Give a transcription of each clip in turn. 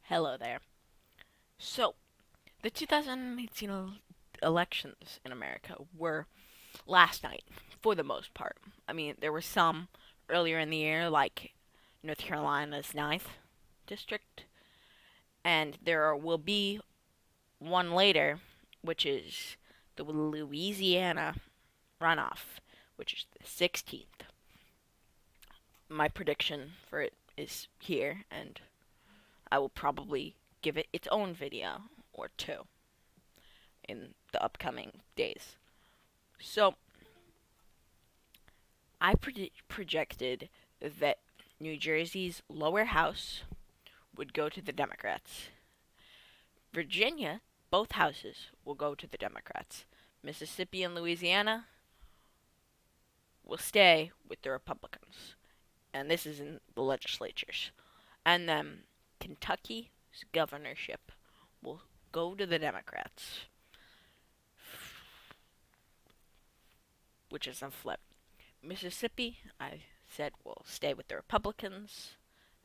Hello there. So, the 2018 elections in America were last night, for the most part. I mean, there were some earlier in the year, like North Carolina's ninth district, and there will be one later, which is the Louisiana runoff, which is the 16th. My prediction for it is here, and I will probably give it its own video or two in the upcoming days. So I projected that New Jersey's lower house would go to the Democrats. Virginia, both houses will go to the Democrats. Mississippi and Louisiana will stay with the Republicans. And this is in the legislatures. And then Kentucky's governorship will go to the Democrats, which is a flip. Mississippi, I said, will stay with the Republicans,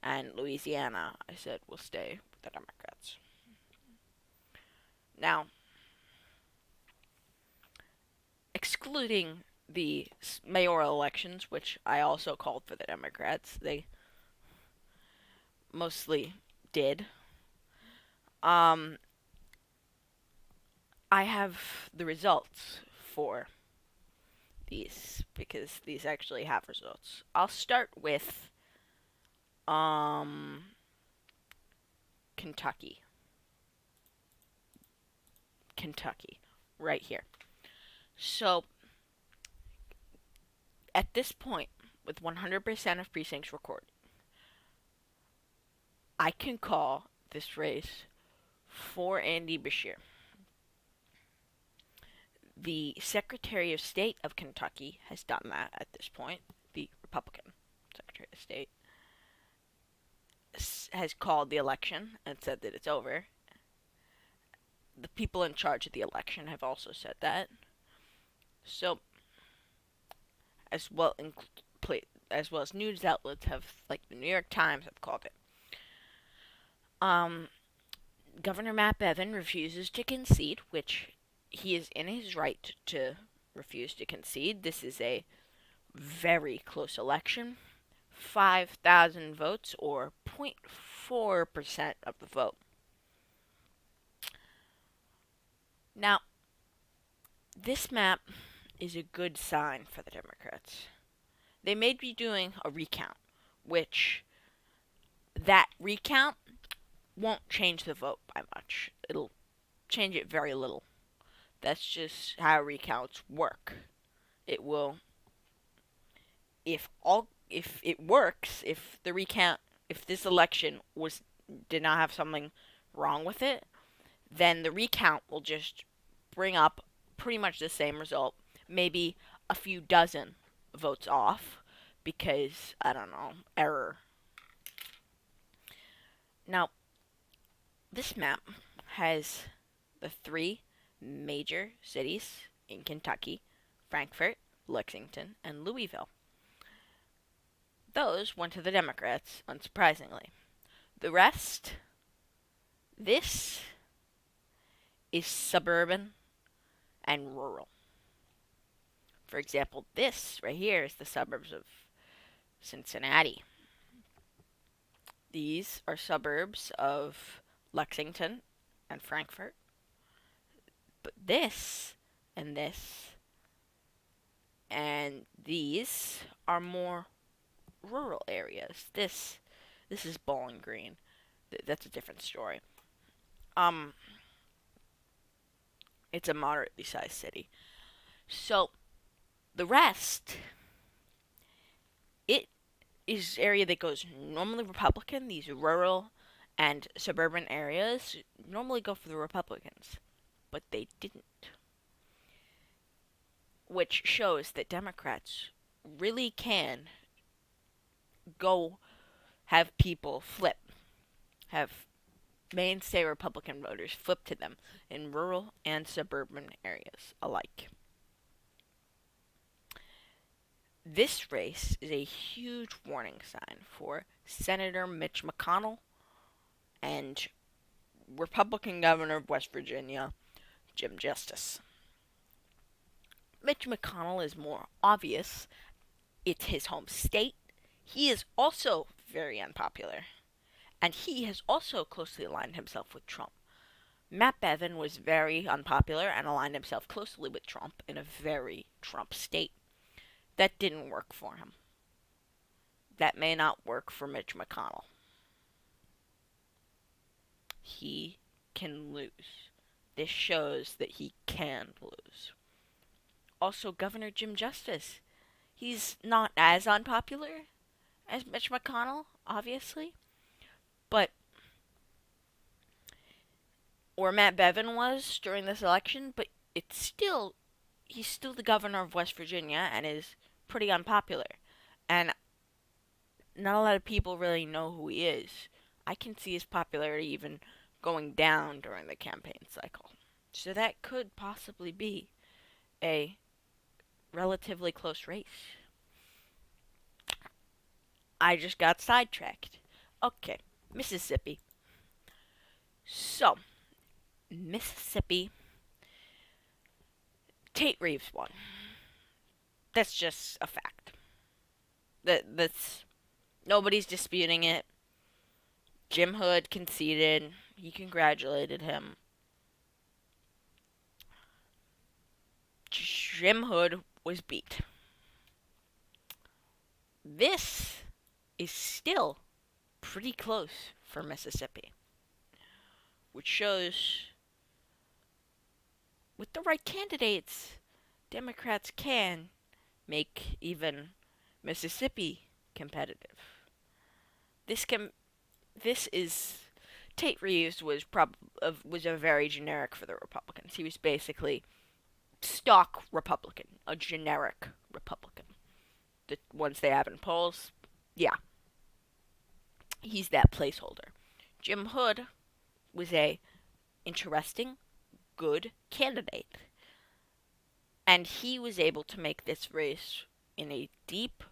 and Louisiana, I said, will stay with the Democrats. Now, excluding the mayoral elections, which I also called for the Democrats, they mostly did. Um, I have the results for these because these actually have results. I'll start with um Kentucky. Kentucky, right here. So at this point, with 100% of precincts recorded, I can call this race for Andy Beshear. The Secretary of State of Kentucky has done that at this point. The Republican Secretary of State has called the election and said that it's over. The people in charge of the election have also said that. So, as well as well as news outlets have, like the New York Times, have called it. Um, Governor Matt Bevin refuses to concede, which he is in his right to refuse to concede. This is a very close election. 5,000 votes, or 0.4% of the vote. Now, this map is a good sign for the Democrats. They may be doing a recount, which that recount won't change the vote by much. It'll change it very little. That's just how recounts work. It will if it works, if the recount if this election was did not have something wrong with it, then the recount will just bring up pretty much the same result, maybe a few dozen votes off because I don't know, error. Now, this map has the three major cities in Kentucky: Frankfort, Lexington, and Louisville. Those went to the Democrats, unsurprisingly. The rest, this is suburban and rural. For example, this right here is the suburbs of Cincinnati. These are suburbs of Lexington and Frankfort. But this and this and these are more rural areas. This is Bowling Green. That's a different story. Um, it's a moderately sized city. So the rest, it is area that goes normally Republican. These rural and suburban areas normally go for the Republicans, but they didn't, which shows that Democrats really can go have people flip, have mainstay Republican voters flip to them in rural and suburban areas alike. This race is a huge warning sign for Senator Mitch McConnell and Republican governor of West Virginia, Jim Justice. Mitch McConnell is more obvious. It's his home state. He is also very unpopular, and he has also closely aligned himself with Trump. Matt Bevin was very unpopular and aligned himself closely with Trump in a very Trump state. That didn't work for him. That may not work for Mitch McConnell. He can lose. This shows that he can lose. Also, Governor Jim Justice. He's not as unpopular as Mitch McConnell, obviously, but or Matt Bevin was during this election, but he's still the governor of West Virginia and is pretty unpopular. And not a lot of people really know who he is. I can see his popularity even going down during the campaign cycle. So that could possibly be a relatively close race. I just got sidetracked. Okay, Mississippi. So, Mississippi, Tate Reeves won. That's just a fact. That's nobody's disputing it. Jim Hood conceded. He congratulated him. Jim Hood was beat. This is still pretty close for Mississippi, which shows with the right candidates, Democrats can make even Mississippi competitive. This is Tate Reeves was a very generic for the Republicans. He was basically stock Republican, a generic Republican. The ones they have in polls, yeah, he's that placeholder. Jim Hood was a interesting, good candidate, and he was able to make this race in a deep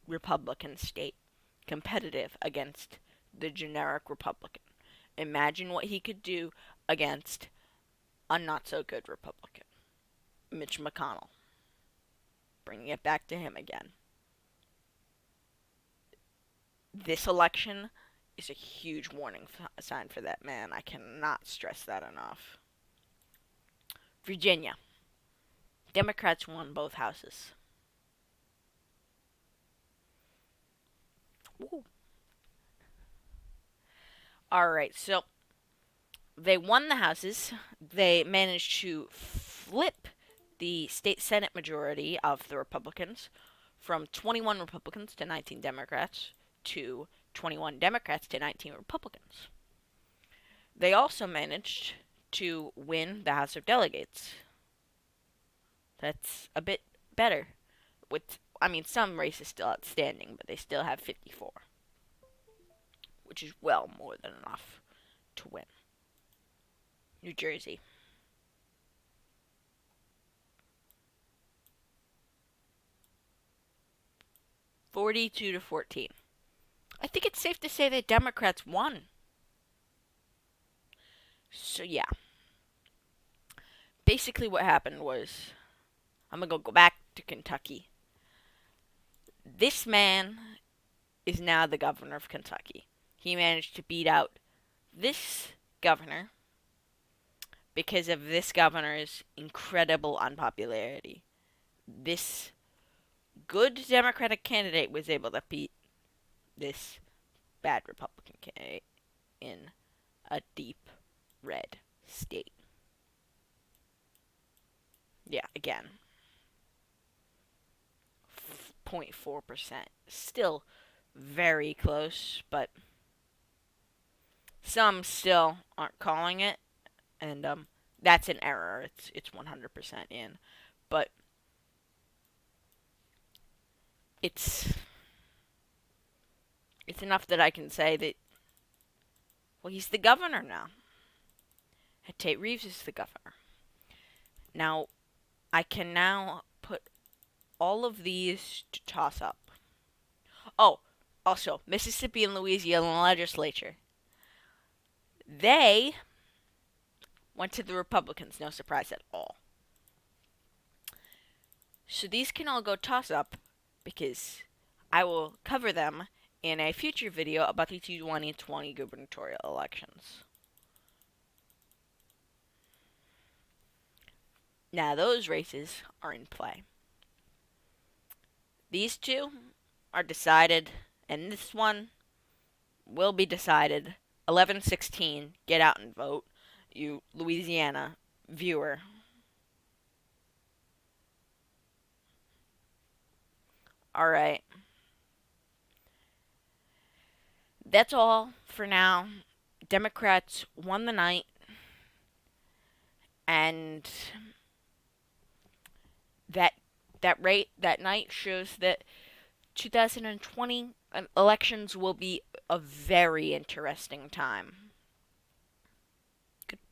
Republican state competitive against the generic Republican. Imagine what he could do against a not so good Republican, Mitch McConnell. Bringing it back to him again. This election is a huge warning sign for that man. I cannot stress that enough. Virginia. Democrats won both houses. Woo. Alright, so they won the houses. They managed to flip the state Senate majority of the Republicans from 21 Republicans to 19 Democrats to 21 Democrats to 19 Republicans. They also managed to win the House of Delegates. That's a bit better. Some races still outstanding, but they still have 54, which is well more than enough to win. New Jersey. $42-14. I think it's safe to say that Democrats won. So yeah. Basically what happened was, I'm going to go back to Kentucky. This man is now the governor of Kentucky. He managed to beat out this governor because of this governor's incredible unpopularity. This good Democratic candidate was able to beat this bad Republican candidate in a deep red state. Yeah, again, 0.4%. Still very close, but some still aren't calling it, and that's an error. It's 100% in, but it's enough that I can say that, well, he's the governor now. Tate Reeves is the governor. Now, I can now put all of these to toss up. Oh, also, Mississippi and Louisiana legislature. They went to the Republicans, no surprise at all. So these can all go toss up because I will cover them in a future video about the 2020 gubernatorial elections. Now, those races are in play. These two are decided, and this one will be decided 11/16. Get out and vote, you Louisiana viewer. All right. That's all for now. Democrats won the night, and that that night shows that 2020 elections will be a very interesting time. Goodbye.